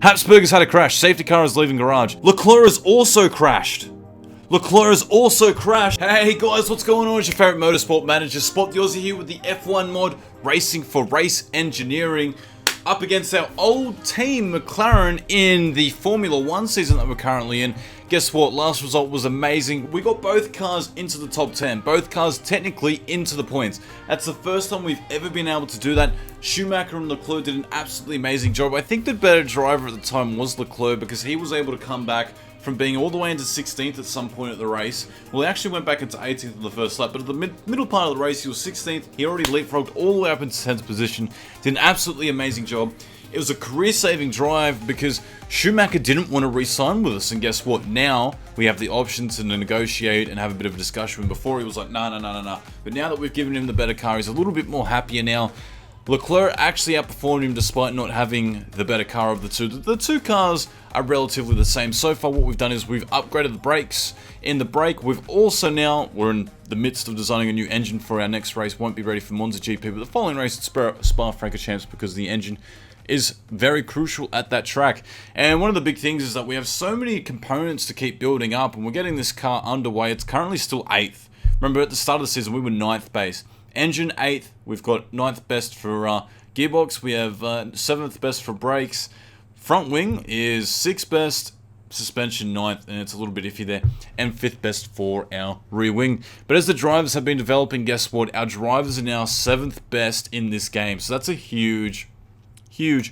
Habsburg has had a crash. Safety car is leaving garage. Leclerc has also crashed. Leclerc has also crashed. Hey guys, what's going on? It's your favorite motorsport manager, Spot the Aussie here with the F1 mod, racing for race engineering, up against our old team McLaren in the Formula 1 season that we're currently in. Guess what? Last result was amazing. We got both cars into the top 10. Both cars technically into the points. That's the first time we've ever been able to do that. Schumacher and Leclerc did an absolutely amazing job. I think the better driver at the time was Leclerc because he was able to come back from being all the way into 16th at some point at the race. Well, he actually went back into 18th in the first lap, but at the middle part of the race, he was 16th. He already leapfrogged all the way up into 10th position. Did an absolutely amazing job. It was a career-saving drive because Schumacher didn't want to re-sign with us, and guess what? Now we have the option to negotiate and have a bit of a discussion. Before he was like, no. But now that we've given him the better car, he's a little bit more happier now. Leclerc actually outperformed him despite not having the better car of the two. The two cars are relatively the same. So far what we've done is we've upgraded the brakes. In the brake, we've also now, we're in the midst of designing a new engine for our next race. Won't be ready for Monza GP, but the following race at Spa-Francorchamps because the engine is very crucial at that track. And one of the big things is that we have so many components to keep building up, and we're getting this car underway. It's currently still 8th. Remember, at the start of the season, we were 9th base. Engine 8th, we've got 9th best for gearbox, we have 7th best for brakes. Front wing is 6th best, suspension 9th, and it's a little bit iffy there, and 5th best for our rear wing. But as the drivers have been developing, guess what? Our drivers are now 7th best in this game, so that's a huge a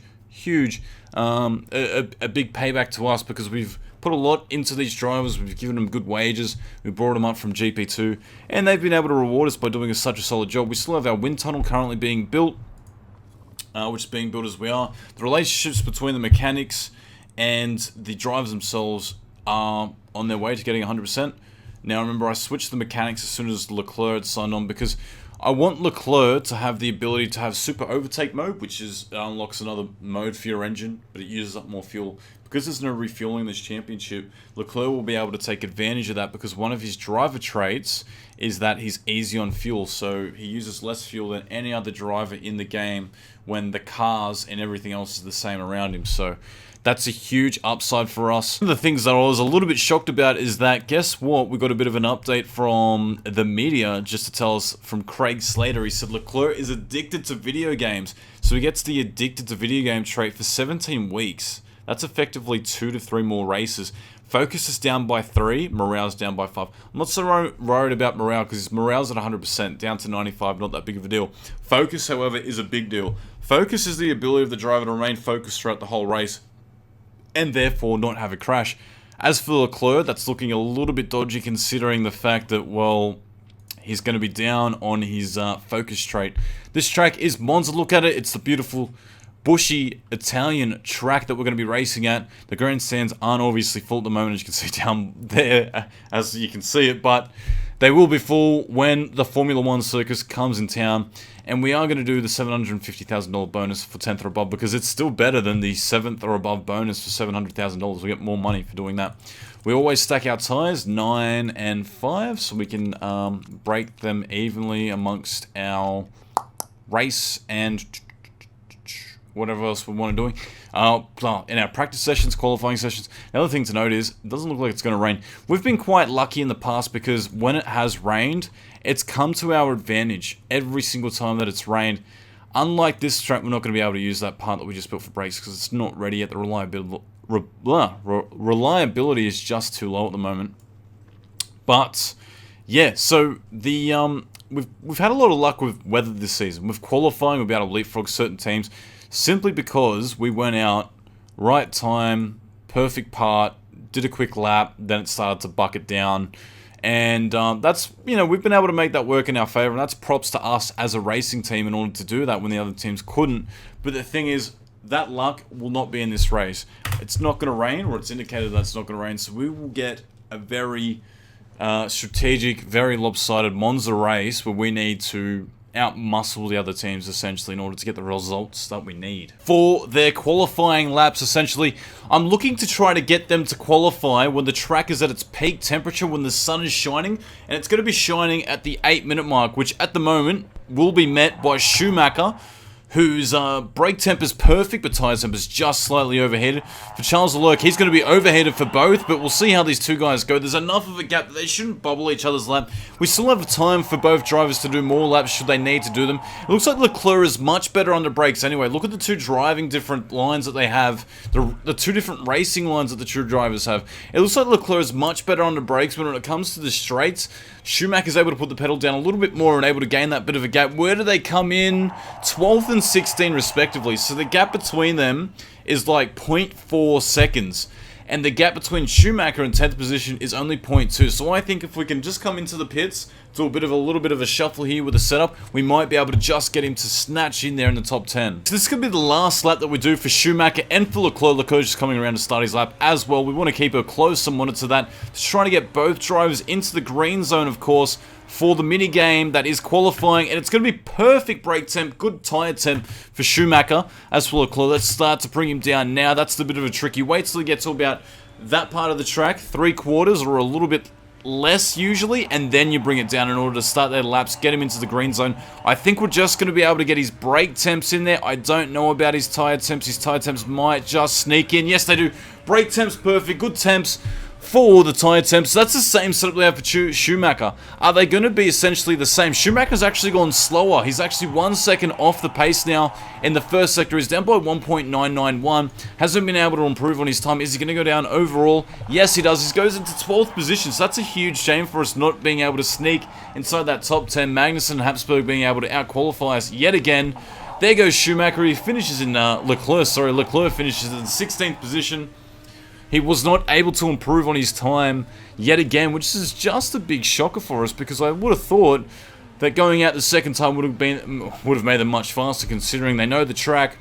big payback to us because we've put a lot into these drivers. We've given them good wages. We brought them up from GP2, and they've been able to reward us by doing such a solid job. We still have our wind tunnel currently being built, which is being built as we are. The relationships between the mechanics and the drivers themselves are on their way to getting 100%. Now, remember, I switched the mechanics as soon as Leclerc had signed on because I want Leclerc to have the ability to have super overtake mode, which unlocks another mode for your engine, but it uses up more fuel. Because there's no refueling this championship, Leclerc will be able to take advantage of that because one of his driver traits is that he's easy on fuel, so he uses less fuel than any other driver in the game when the cars and everything else is the same around him. So that's a huge upside for us. One of the things that I was a little bit shocked about is that, guess what? We got a bit of an update from the media just to tell us from Craig Slater. He said Leclerc is addicted to video games. So he gets the addicted to video game trait for 17 weeks. That's effectively 2 to 3 more races. Focus is down by 3, morale's down by 5. I'm not so worried about morale because morale's at 100%, down to 95, not that big of a deal. Focus, however, is a big deal. Focus is the ability of the driver to remain focused throughout the whole race and therefore not have a crash. As for Leclerc, that's looking a little bit dodgy considering the fact that, well, he's going to be down on his focus trait. This track is Monza. Look at it. It's the beautiful, bushy Italian track that we're going to be racing at. The grandstands aren't obviously full at the moment, as you can see down there, as you can see it, but they will be full when the Formula 1 circus comes in town. And we are going to do the $750,000 bonus for 10th or above because it's still better than the 7th or above bonus for $700,000. We get more money for doing that. We always stack our tyres, 9 and 5, so we can break them evenly amongst our race and whatever else we want to do. In our practice sessions, qualifying sessions. Another thing to note is, it doesn't look like it's going to rain. We've been quite lucky in the past because when it has rained, it's come to our advantage every single time that it's rained. Unlike this track, we're not going to be able to use that part that we just built for brakes because it's not ready yet. The reliability is just too low at the moment. But yeah, so the we've had a lot of luck with weather this season. With qualifying, we've been able to leapfrog certain teams simply because we went out right time, perfect part, did a quick lap, then it started to bucket down. And that's, we've been able to make that work in our favor, and that's props to us as a racing team in order to do that when the other teams couldn't. But the thing is, that luck will not be in this race. It's not going to rain, or it's indicated that it's not going to rain, so we will get a very strategic, very lopsided Monza race where we need to out-muscle the other teams, essentially, in order to get the results that we need. For their qualifying laps, essentially, I'm looking to try to get them to qualify when the track is at its peak temperature, when the sun is shining, and it's going to be shining at the 8-minute mark, which at the moment will be met by Schumacher, whose brake temp is perfect, but tyre temp is just slightly overheated. For Charles Leclerc, he's going to be overheated for both, but we'll see how these two guys go. There's enough of a gap that they shouldn't bubble each other's lap. We still have time for both drivers to do more laps should they need to do them. It looks like Leclerc is much better on the brakes anyway. Look at the two driving different lines that they have, the two different racing lines that the two drivers have. It looks like Leclerc is much better on the brakes, but when it comes to the straights, Schumacher is able to put the pedal down a little bit more and able to gain that bit of a gap. Where do they come in? 12th and 16 respectively. So the gap between them is like 0.4 seconds. And the gap between Schumacher and 10th position is only 0.2. So I think if we can just come into the pits, do a little bit of a shuffle here with the setup, we might be able to just get him to snatch in there in the top 10. So this could be the last lap that we do for Schumacher and for Leclerc. Leclerc just coming around to start his lap as well. We want to keep a close and monitor that. Just trying to get both drivers into the green zone, of course, for the mini game that is qualifying, and it's going to be perfect brake temp, good tyre temp for Schumacher. As for Leclerc, let's start to bring him down now. That's the bit of a tricky. Wait till he gets to about that part of the track, 3/4 or a little bit less usually, and then you bring it down in order to start their laps, get him into the green zone. I think we're just going to be able to get his brake temps in there. I don't know about his tyre temps. His tyre temps might just sneak in. Yes, they do. Brake temps perfect, good temps for the tyre temps. That's the same setup they have for Schumacher. Are they going to be essentially the same? Schumacher's actually gone slower. He's actually 1 second off the pace now in the first sector. He's down by 1.991. Hasn't been able to improve on his time. Is he going to go down overall? Yes, he does. He goes into 12th position. So that's a huge shame for us not being able to sneak inside that top 10. Magnussen and Habsburg being able to out-qualify us yet again. There goes Schumacher. He finishes in Leclerc finishes in 16th position. He was not able to improve on his time yet again, which is just a big shocker for us, because I would have thought that going out the second time would have made them much faster, considering they know the track.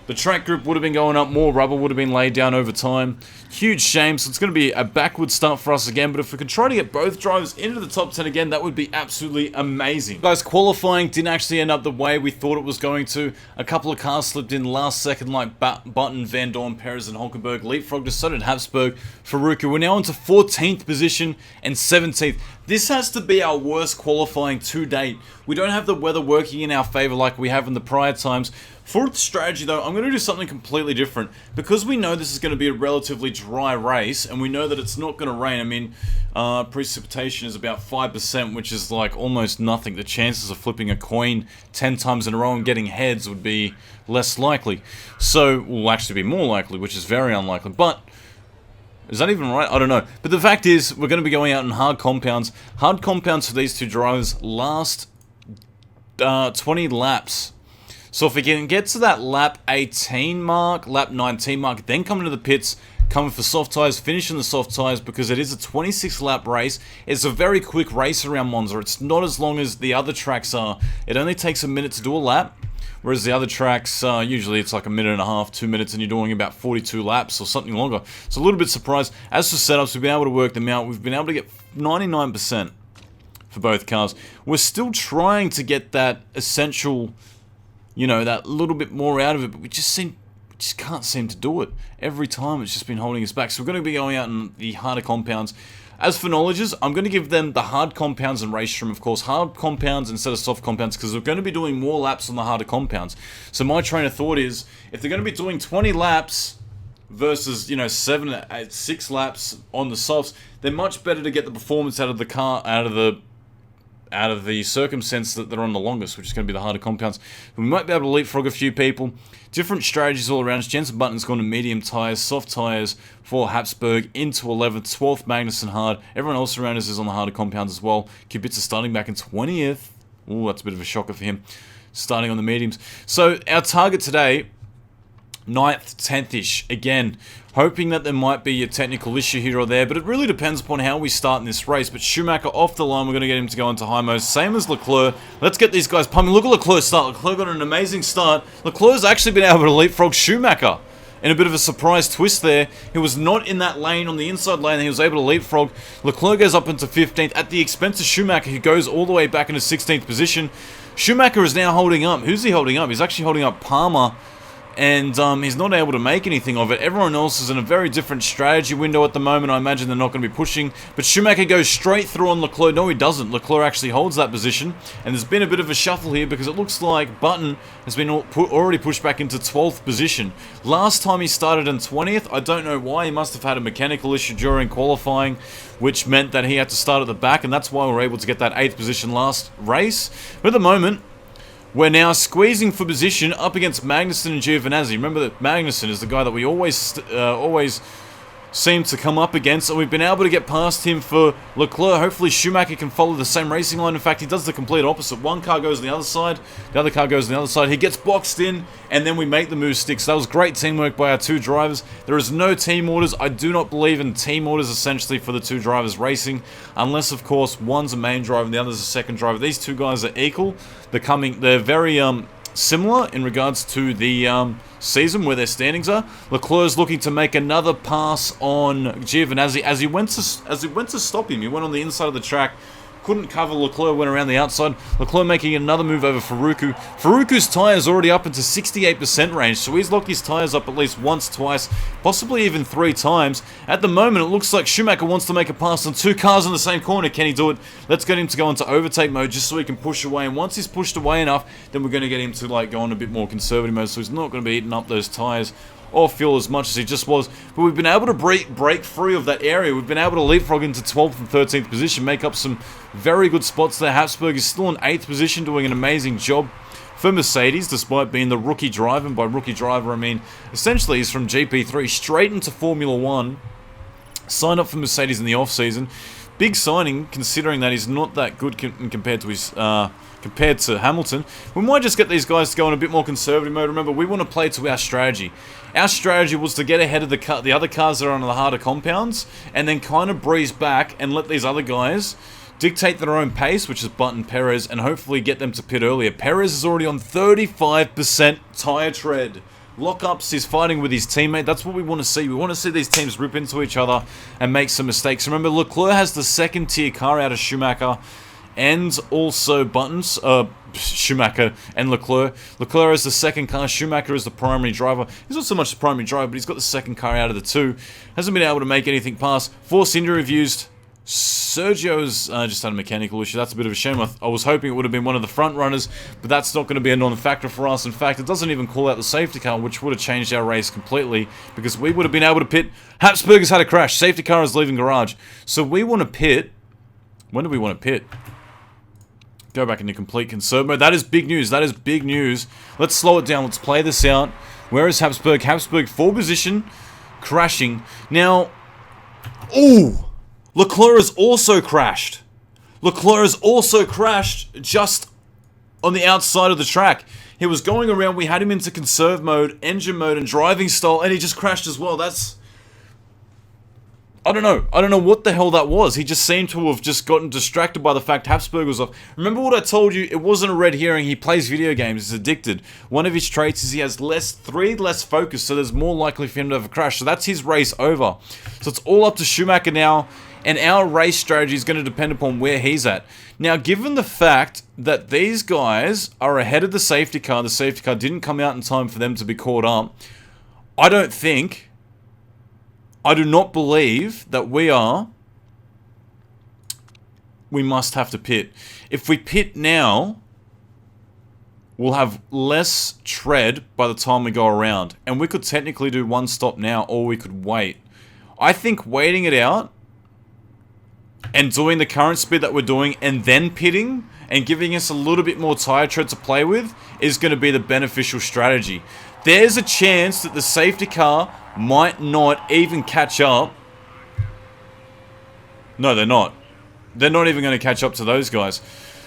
The track grip would have been going up, more rubber would have been laid down over time. Huge shame, so it's going to be a backward start for us again, but if we can try to get both drivers into the top 10 again, that would be absolutely amazing. Guys, qualifying didn't actually end up the way we thought it was going to. A couple of cars slipped in last second, like Button, Van Dorn, Perez, and Hulkenberg. Leapfrogged us, so did Habsburg, Faruqa. We're now into 14th position and 17th. This has to be our worst qualifying to date. We don't have the weather working in our favor like we have in the prior times. For the strategy though, I'm going to do something completely different. Because we know this is going to be a relatively dry race, and we know that it's not going to rain. I mean, precipitation is about 5%, which is like almost nothing. The chances of flipping a coin 10 times in a row and getting heads would be less likely. So, will actually be more likely, which is very unlikely. But is that even right? I don't know. But the fact is, we're going to be going out in hard compounds. Hard compounds for these two drivers last 20 laps. So if we can get to that lap 18 mark, lap 19 mark, then come into the pits, coming for soft tyres, finishing the soft tyres, because it is a 26 lap race. It's a very quick race around Monza. It's not as long as the other tracks are. It only takes a minute to do a lap. Whereas the other tracks, usually it's like a minute and a half, 2 minutes, and you're doing about 42 laps or something longer. So a little bit surprised. As for setups, we've been able to work them out. We've been able to get 99% for both cars. We're still trying to get that essential, you know, that little bit more out of it, but we just can't seem to do it. Every time it's just been holding us back. So we're going to be going out in the harder compounds. As for knowledges, I'm going to give them the hard compounds and race trim, of course. Hard compounds instead of soft compounds, because we're going to be doing more laps on the harder compounds. So my train of thought is, if they're going to be doing 20 laps versus, you know, 7, 8, 6 laps on the softs, they're much better to get the performance out of the car, out of the circumstance that they're on the longest, which is going to be the harder compounds. We might be able to leapfrog a few people. Different strategies all around. Jenson Button's gone to medium tyres, soft tyres for Habsburg, into 11th, 12th Magnussen hard. Everyone else around us is on the harder compounds as well. Kvyat starting back in 20th. Ooh, that's a bit of a shocker for him. Starting on the mediums. So our target today, 9th, 10th-ish. Again, hoping that there might be a technical issue here or there, but it really depends upon how we start in this race. But Schumacher off the line, we're going to get him to go into high mode. Same as Leclerc. Let's get these guys pumping. Look at Leclerc's start. Leclerc got an amazing start. Leclerc's actually been able to leapfrog Schumacher in a bit of a surprise twist there. He was not in that lane, on the inside lane, and he was able to leapfrog. Leclerc goes up into 15th at the expense of Schumacher, who goes all the way back into 16th position. Schumacher is now holding up. Who's he holding up? He's actually holding up Palmer and he's not able to make anything of it. Everyone else is in a very different strategy window at the moment. I imagine they're not going to be pushing, but Schumacher goes straight through on Leclerc. No, he doesn't. Leclerc actually holds that position, and there's been a bit of a shuffle here because it looks like Button has been already pushed back into 12th position. Last time he started in 20th. I don't know why. He must have had a mechanical issue during qualifying, which meant that he had to start at the back, and that's why we were able to get that 8th position last race. But at the moment, we're now squeezing for position up against Magnussen and Giovinazzi. Remember that Magnussen is the guy that we always seem to come up against, and we've been able to get past him for Leclerc. Hopefully Schumacher can follow the same racing line. In fact, he does the complete opposite. One car goes on the other side, the other car goes on the other side. He gets boxed in, and then we make the move stick. So that was great teamwork by our two drivers. There is no team orders. I do not believe in team orders, essentially, for the two drivers racing, unless, of course, one's a main driver and the other's a second driver. These two guys are equal. They're very similar in regards to the season where their standings are. Leclerc's looking to make another pass on Giovinazzi as he went to stop him. He went on the inside of the track, couldn't cover Leclerc, went around the outside. Leclerc making another move over Faruku. Faruku's tyres already up into 68% range, so he's locked his tyres up at least once, twice, possibly even 3 times. At the moment, it looks like Schumacher wants to make a pass on 2 cars in the same corner. Can he do it? Let's get him to go into overtake mode just so he can push away, and once he's pushed away enough, then we're going to get him to go on a bit more conservative mode, so he's not going to be eating up those tyres or fuel as much as he just was. But we've been able to break free of that area. We've been able to leapfrog into 12th and 13th position, make up some very good spots there. Habsburg is still in 8th position, doing an amazing job for Mercedes, despite being the rookie driver. And by rookie driver, I mean, essentially he's from GP3 straight into Formula 1. Signed up for Mercedes in the off-season. Big signing, considering that he's not that good compared to Hamilton. We might just get these guys to go in a bit more conservative mode. Remember, we want to play to our strategy. Our strategy was to get ahead of the other cars that are on the harder compounds, and then kind of breeze back and let these other guys dictate their own pace, which is Button, Perez, and hopefully get them to pit earlier. Perez is already on 35% tyre tread. Lockups, he's fighting with his teammate. That's what we want to see. We want to see these teams rip into each other and make some mistakes. Remember, Leclerc has the second tier car out of Schumacher and also Buttons, Schumacher and Leclerc. Leclerc is the second car, Schumacher is the primary driver. He's not so much the primary driver, but he's got the second car out of the two. Hasn't been able to make anything past. Force injury reviews. Sergio's just had a mechanical issue. That's a bit of a shame. I was hoping it would have been one of the front runners, but that's not going to be a non-factor for us. In fact, it doesn't even call out the safety car, which would have changed our race completely, because we would have been able to pit. Habsburg has had a crash. Safety car is leaving garage. So we want to pit. When do we want to pit? Go back into complete conserve mode. That is big news. That is big news. Let's slow it down. Let's play this out. Where is Habsburg? Habsburg, 4 position, crashing. Now, ooh! Leclerc has also crashed. Leclerc has also crashed just on the outside of the track. He was going around, we had him into conserve mode, engine mode, and driving style, and he just crashed as well. That's... I don't know. I don't know what the hell that was. He just seemed to have just gotten distracted by the fact Habsburg was off. Remember what I told you? It wasn't a red herring. He plays video games. He's addicted. One of his traits is he has 3 less focus, so there's more likely for him to have a crash. So that's his race over. So it's all up to Schumacher now, and our race strategy is going to depend upon where he's at. Now, given the fact that these guys are ahead of the safety car didn't come out in time for them to be caught up, I do not believe that we must have to pit. If we pit now, we'll have less tread by the time we go around. And we could technically do one stop now, or we could wait. I think waiting it out and doing the current speed that we're doing and then pitting and giving us a little bit more tire tread to play with is going to be the beneficial strategy. There's a chance that the safety car might not even catch up. No, they're not. They're not even going to catch up to those guys.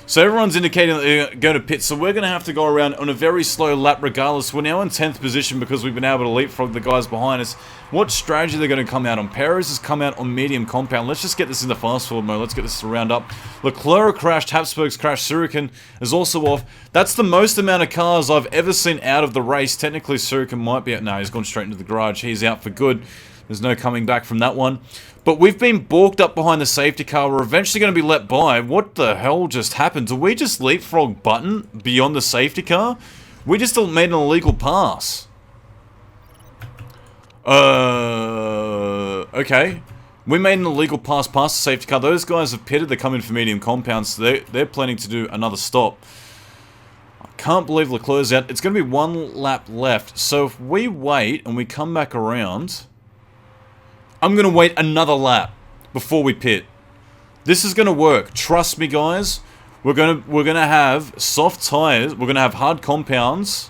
So everyone's indicating that they're going to pit. So we're going to have to go around on a very slow lap regardless. We're now in 10th position because we've been able to leapfrog the guys behind us. What strategy they're going to come out on? Perez has come out on medium compound. Let's just get this into fast forward mode. Let's get this to round up. Leclerc crashed. Habsburg's crashed. Suriken is also off. That's the most amount of cars I've ever seen out of the race. Technically, Suriken might be out. No, he's gone straight into the garage. He's out for good. There's no coming back from that one. But we've been balked up behind the safety car. We're eventually going to be let by. What the hell just happened? Did we just leapfrog Button beyond the safety car? We just made an illegal pass. Okay. We made an illegal pass past the safety car. Those guys have pitted. They're coming for medium compounds. So they're planning to do another stop. I can't believe Leclerc's out. It's going to be one lap left. So if we wait and we come back around, I'm going to wait another lap before we pit. This is going to work. Trust me, guys. We're gonna have soft tires. We're gonna have hard compounds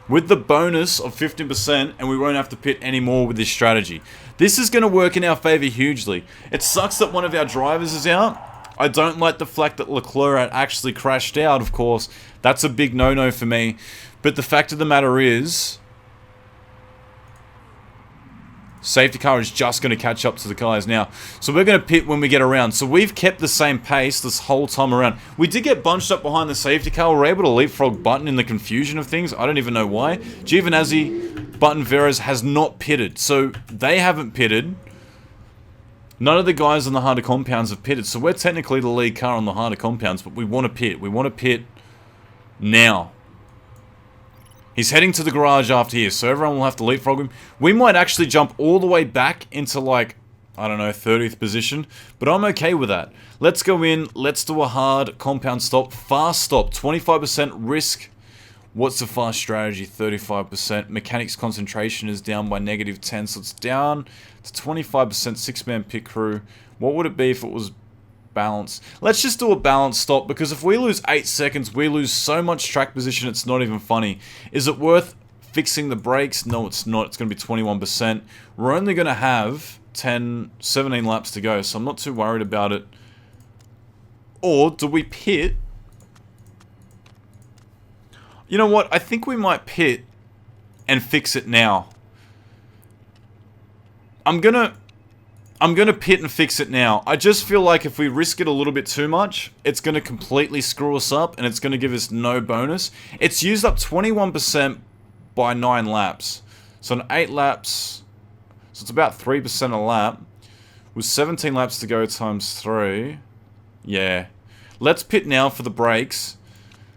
with the bonus of 15%, and we won't have to pit anymore with this strategy. This is gonna work in our favor hugely. It sucks that one of our drivers is out. I don't like the fact that Leclerc actually crashed out, of course. That's a big no-no for me. But the fact of the matter is, safety car is just going to catch up to the guys now. So we're going to pit when we get around. So we've kept the same pace this whole time around. We did get bunched up behind the safety car. We were able to leapfrog Button in the confusion of things. I don't even know why. Giovinazzi, Button, Veres has not pitted. So they haven't pitted. None of the guys on the harder compounds have pitted. So we're technically the lead car on the harder compounds, but we want to pit. We want to pit now. He's heading to the garage after here, so everyone will have to leapfrog him. We might actually jump all the way back into, like, I don't know, 30th position, but I'm okay with that. Let's go in, let's do a hard compound stop, fast stop, 25% risk. What's the fast strategy? 35%. Mechanics concentration is down by -10, so it's down to 25%, 6-man pit crew. What would it be if it was balance? Let's just do a balance stop, because if we lose 8 seconds, we lose so much track position, it's not even funny. Is it worth fixing the brakes? No, it's not. It's going to be 21%. We're only going to have 17 laps to go, so I'm not too worried about it. Or do we pit? You know what? I think we might pit and fix it now. I'm gonna pit and fix it now. I just feel like if we risk it a little bit too much, it's going to completely screw us up, and it's going to give us no bonus. It's used up 21% by 9 laps. So in 8 laps, so it's about 3% a lap. With 17 laps to go times 3. Yeah. Let's pit now for the brakes.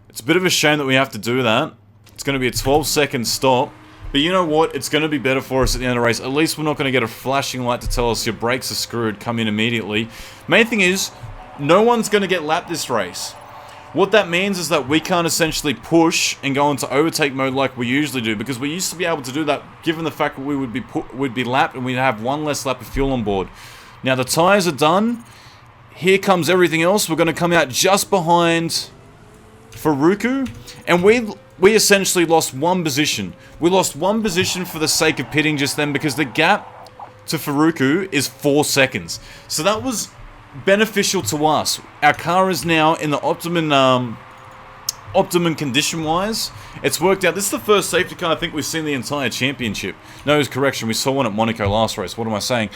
It's a bit of a shame that we have to do that. It's going to be a 12-second stop. But you know what? It's going to be better for us at the end of the race. At least we're not going to get a flashing light to tell us your brakes are screwed. Come in immediately. Main thing is, no one's going to get lapped this race. What that means is that we can't essentially push and go into overtake mode like we usually do. Because we used to be able to do that given the fact that we would be lapped and we'd have one less lap of fuel on board. Now the tyres are done. Here comes everything else. We're going to come out just behind Faruku. And we essentially lost 1 position. We lost 1 position for the sake of pitting just then, because the gap to Faruku is 4 seconds. So that was beneficial to us. Our car is now in the optimum condition-wise. It's worked out. This is the first safety car I think we've seen the entire championship. No, correction. We saw one at Monaco last race. What am I saying?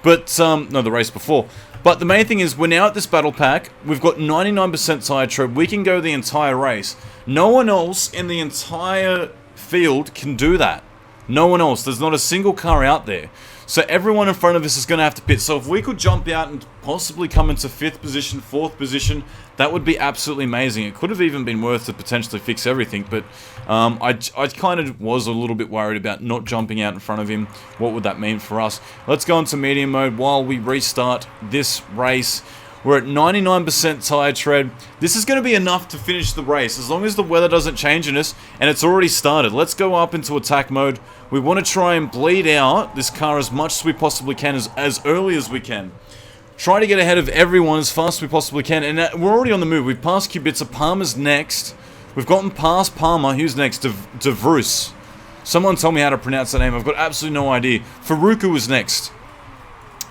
But, no, the race before. But the main thing is, we're now at this battle pack. We've got 99% tire tread. We can go the entire race. No one else in the entire field can do that. No one else. There's not a single car out there. So everyone in front of us is going to have to pit. So if we could jump out and possibly come into 5th position, 4th position, that would be absolutely amazing. It could have even been worth to potentially fix everything. But I kind of was a little bit worried about not jumping out in front of him. What would that mean for us? Let's go into medium mode while we restart this race. We're at 99% tire tread. This is going to be enough to finish the race, as long as the weather doesn't change on us, and it's already started. Let's go up into attack mode. We want to try and bleed out this car as much as we possibly can, as early as we can. Try to get ahead of everyone as fast as we possibly can, and we're already on the move. We've passed Kubica. Palmer's next. We've gotten past Palmer. Who's next? De Vries. Someone tell me how to pronounce that name. I've got absolutely no idea. Faruku is next.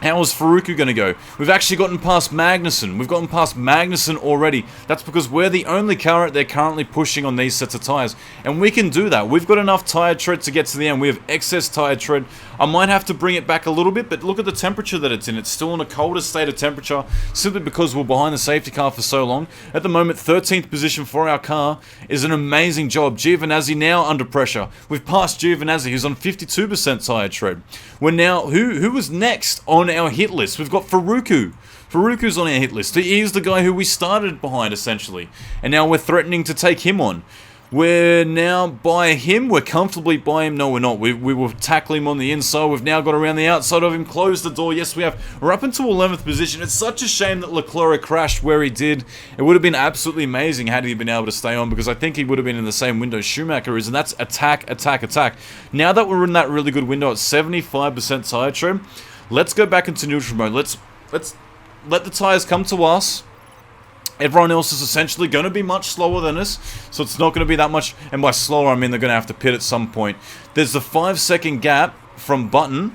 How is Faruku going to go? We've actually gotten past Magnussen. We've gotten past Magnussen already. That's because we're the only car they're currently pushing on these sets of tyres. And we can do that. We've got enough tyre tread to get to the end. We have excess tyre tread. I might have to bring it back a little bit, but look at the temperature that it's in. It's still in a colder state of temperature, simply because we're behind the safety car for so long. At the moment, 13th position for our car is an amazing job. Giovinazzi now under pressure. We've passed Giovinazzi, who's on 52% tyre tread. We're now... Who was next on our hit list? We've got Faruku. Faruku's on our hit list. He's the guy who we started behind, essentially. And now we're threatening to take him on. We're now by him. We're comfortably by him. No, we're not. We will tackle him on the inside. We've now got around the outside of him. Close the door. Yes, we have. We're up into 11th position. It's such a shame that Leclerc crashed where he did. It would have been absolutely amazing had he been able to stay on, because I think he would have been in the same window Schumacher is, and that's attack, attack, attack. Now that we're in that really good window at 75% tire tread, let's go back into neutral mode. Let's let the tires come to us. Everyone else is essentially going to be much slower than us, so it's not going to be that much, and by slower I mean they're going to have to pit at some point. There's a 5-second gap from Bottas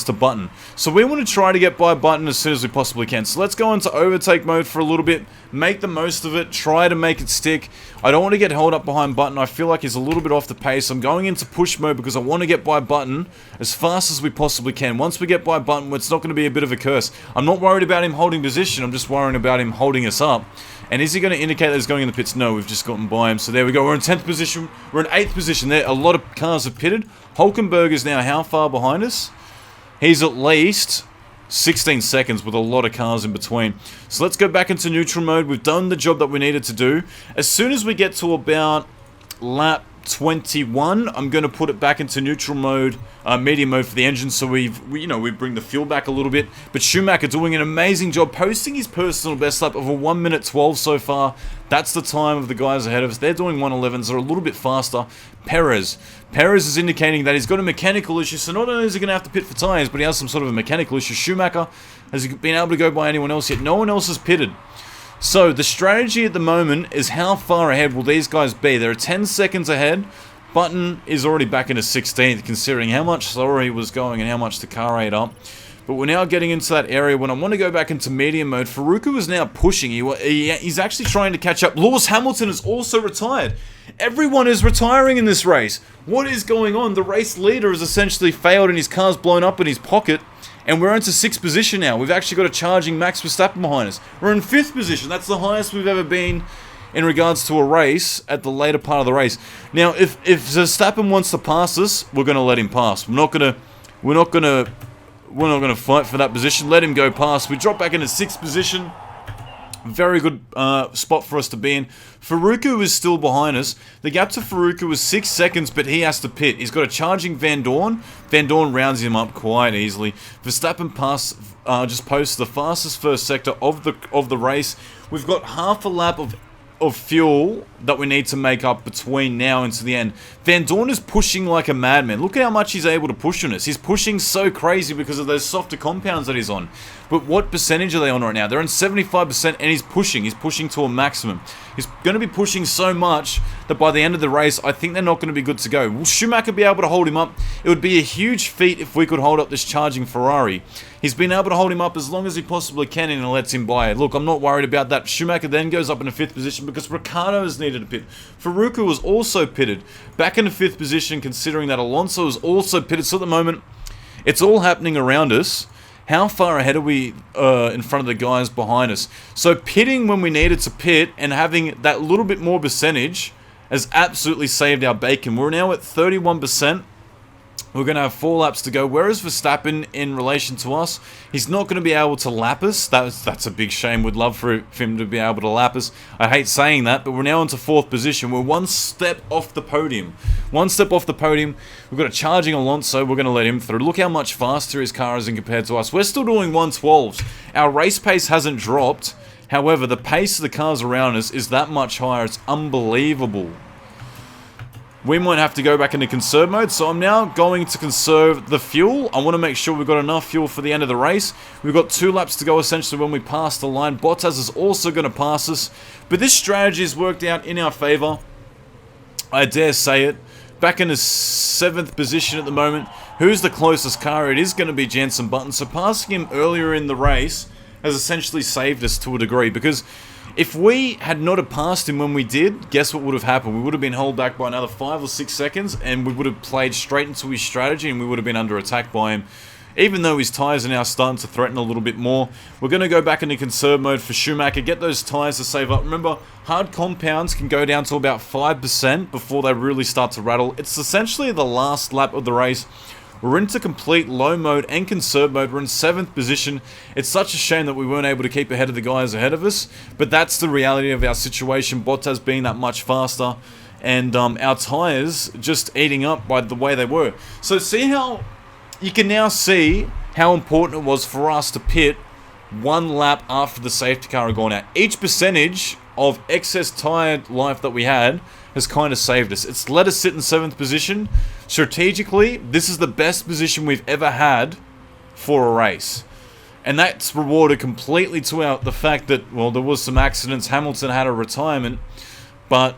to Button. So we want to try to get by Button as soon as we possibly can. So let's go into overtake mode for a little bit, make the most of it, try to make it stick. I don't want to get held up behind Button. I feel like he's a little bit off the pace. I'm going into push mode because I want to get by Button as fast as we possibly can. Once we get by Button, it's not going to be a bit of a curse. I'm not worried about him holding position. I'm just worrying about him holding us up. And is he going to indicate that he's going in the pits? No, we've just gotten by him. So there we go. We're in 10th position. We're in 8th position there. A lot of cars have pitted. Hulkenberg is now how far behind us? He's at least 16 seconds with a lot of cars in between. So let's go back into neutral mode. We've done the job that we needed to do. As soon as we get to about lap 21, I'm going to put it back into neutral mode, medium mode for the engine, so we bring the fuel back a little bit. But Schumacher doing an amazing job, posting his personal best lap of a 1:12 so far. That's the time of the guys ahead of us. They're doing 1:11s, they're a little bit faster. Perez is indicating that he's got a mechanical issue, so not only is he going to have to pit for tyres, but he has some sort of a mechanical issue. Schumacher hasn't been able to go by anyone else yet. No one else has pitted. So the strategy at the moment is how far ahead will these guys be? They're 10 seconds ahead. Button is already back into 16th, considering how much slower he was going and how much the car ate up. But we're now getting into that area when I want to go back into medium mode. Faruku is now pushing. He's actually trying to catch up. Lewis Hamilton is also retired. Everyone is retiring in this race. What is going on? The race leader has essentially failed and his car's blown up in his pocket. And we're into 6th position now. We've actually got a charging Max Verstappen behind us. We're in 5th position. That's the highest we've ever been in regards to a race at the later part of the race. Now, if Verstappen wants to pass us, we're going to let him pass. We're not going to fight for that position. Let him go past. We drop back into 6th position. Very good spot for us to be in. Faruku is still behind us. The gap to Faruku was 6 seconds, but he has to pit. He's got a charging Van Dorn. Van Dorn rounds him up quite easily. Verstappen just posts the fastest first sector of the race. We've got half a lap of fuel that we need to make up between now and to the end. Van Dorn is pushing like a madman. Look at how much he's able to push on us. He's pushing so crazy because of those softer compounds that he's on. But what percentage are they on right now? They're on 75% and he's pushing. He's pushing to a maximum. He's going to be pushing so much that by the end of the race, I think they're not going to be good to go. Will Schumacher be able to hold him up? It would be a huge feat if we could hold up this charging Ferrari. He's been able to hold him up as long as he possibly can and lets him by it. Look, I'm not worried about that. Schumacher then goes up into 5th position because Ricciardo has needed a pit. Faruku was also pitted. Back into 5th position considering that Alonso is also pitted. So at the moment, it's all happening around us. How far ahead are we in front of the guys behind us? So pitting when we needed to pit and having that little bit more percentage has absolutely saved our bacon. We're now at 31%. We're going to have 4 laps to go. Whereas Verstappen in relation to us, he's not going to be able to lap us. That's a big shame. We'd love for him to be able to lap us. I hate saying that, but we're now into 4th position. We're 1 step off the podium. 1 step off the podium. We've got a charging Alonso. We're going to let him through. Look how much faster his car is in compared to us. We're still doing 1:12s. Our race pace hasn't dropped. However, the pace of the cars around us is that much higher. It's unbelievable. We might have to go back into conserve mode, so I'm now going to conserve the fuel. I want to make sure we've got enough fuel for the end of the race. We've got 2 laps to go essentially when we pass the line. Bottas is also going to pass us, but this strategy has worked out in our favour. I dare say it. Back in the 7th position at the moment. Who's the closest car? It is going to be Jenson Button, so passing him earlier in the race has essentially saved us to a degree, because if we had not have passed him when we did, guess what would have happened? We would have been held back by another 5 or 6 seconds, and we would have played straight into his strategy, and we would have been under attack by him. Even though his tyres are now starting to threaten a little bit more, we're going to go back into conserve mode for Schumacher, get those tyres to save up. Remember, hard compounds can go down to about 5% before they really start to rattle. It's essentially the last lap of the race. We're into complete low mode and conserve mode. We're in 7th position. It's such a shame that we weren't able to keep ahead of the guys ahead of us, but that's the reality of our situation. Bottas being that much faster, and our tyres just eating up by the way they were. So see how you can now see how important it was for us to pit 1 lap after the safety car had gone out. Each percentage of excess tyre life that we had has kind of saved us. It's let us sit in 7th position. Strategically, this is the best position we've ever had for a race. And that's rewarded completely to the fact that, well, there was some accidents. Hamilton had a retirement, but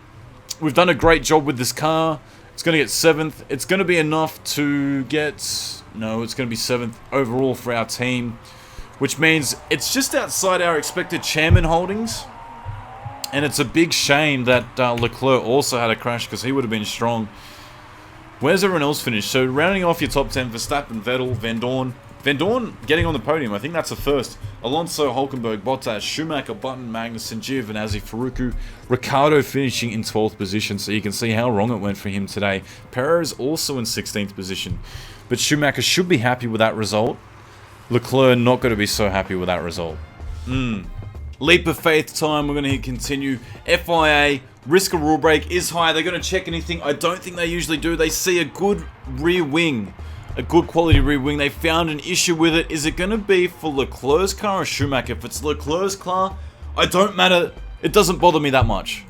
we've done a great job with this car. It's going to get 7th. It's going to be enough to get... No, it's going to be 7th overall for our team, which means it's just outside our expected chairman holdings. And it's a big shame that Leclerc also had a crash, because he would have been strong. Where's everyone else finished? So rounding off your top 10, Verstappen, Vettel, Van Dorn. Van Dorn getting on the podium. I think that's the first. Alonso, Hulkenberg, Bottas, Schumacher, Button, Magnussen, Giovinazzi, Faruku, Ricciardo finishing in 12th position. So you can see how wrong it went for him today. Perez also in 16th position. But Schumacher should be happy with that result. Leclerc not going to be so happy with that result. Leap of faith time. We're going to hit continue. FIA, risk of rule break is high. They're going to check anything. I don't think they usually do. They see a good rear wing. A good quality rear wing. They found an issue with it. Is it going to be for Leclerc's car or Schumacher? If it's Leclerc's car, I don't matter. It doesn't bother me that much.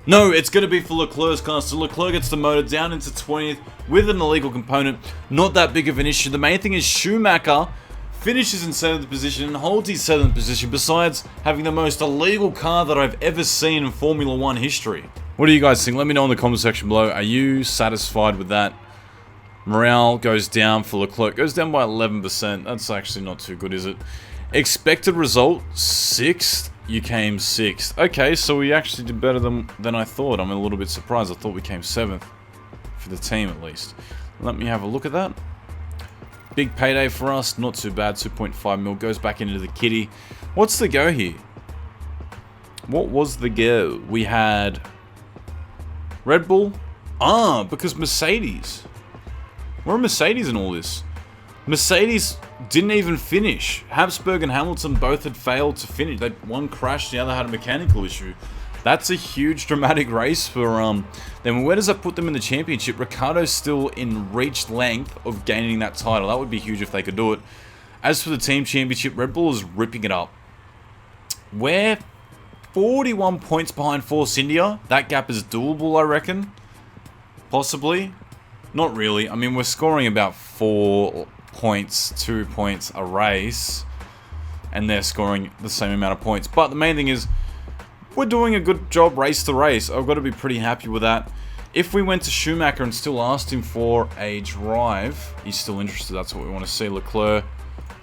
No, it's going to be for Leclerc's car. So Leclerc gets the motor down into 20th with an illegal component. Not that big of an issue. The main thing is Schumacher finishes in 7th position and holds his 7th position, besides having the most illegal car that I've ever seen in Formula 1 history. What do you guys think? Let me know in the comment section below. Are you satisfied with that? Morale goes down for Leclerc. Goes down by 11%. That's actually not too good, is it? Expected result, 6th. You came 6th. Okay, so we actually did better than I thought. I'm a little bit surprised. I thought we came 7th. For the team, at least. Let me have a look at that. Big payday for us. Not too bad. 2.5 mil. Goes back into the kitty. What's the go here? What was the go? We had Red Bull. Ah, because Mercedes. We're a Mercedes in all this. Mercedes didn't even finish. Habsburg and Hamilton both had failed to finish. One crashed, the other had a mechanical issue. That's a huge dramatic race for then where does that put them in the championship? Ricciardo's still in reach length of gaining that title. That would be huge if they could do it. As for the team championship, Red Bull is ripping it up. We're 41 points behind Force India. That gap is doable, I reckon. Possibly. Not really. I mean, we're scoring about 4 points, 2 points a race. And they're scoring the same amount of points. But the main thing is, we're doing a good job race to race. I've got to be pretty happy with that. If we went to Schumacher and still asked him for a drive, he's still interested. That's what we want to see. Leclerc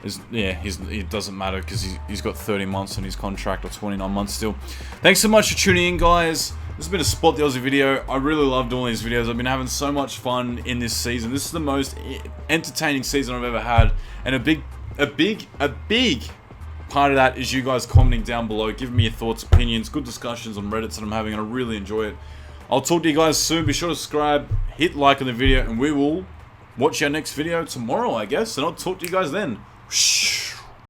is, yeah, it doesn't matter because he's got 30 months on his contract, or 29 months still. Thanks so much for tuning in, guys. This has been a Spot the Aussie video. I really love doing these videos. I've been having so much fun in this season. This is the most entertaining season I've ever had, and a big part of that is you guys commenting down below, giving me your thoughts, opinions, good discussions on Reddit that I'm having, and I really enjoy it. I'll talk to you guys soon. Be sure to subscribe, hit like on the video, and we will watch our next video tomorrow, I guess, and I'll talk to you guys then.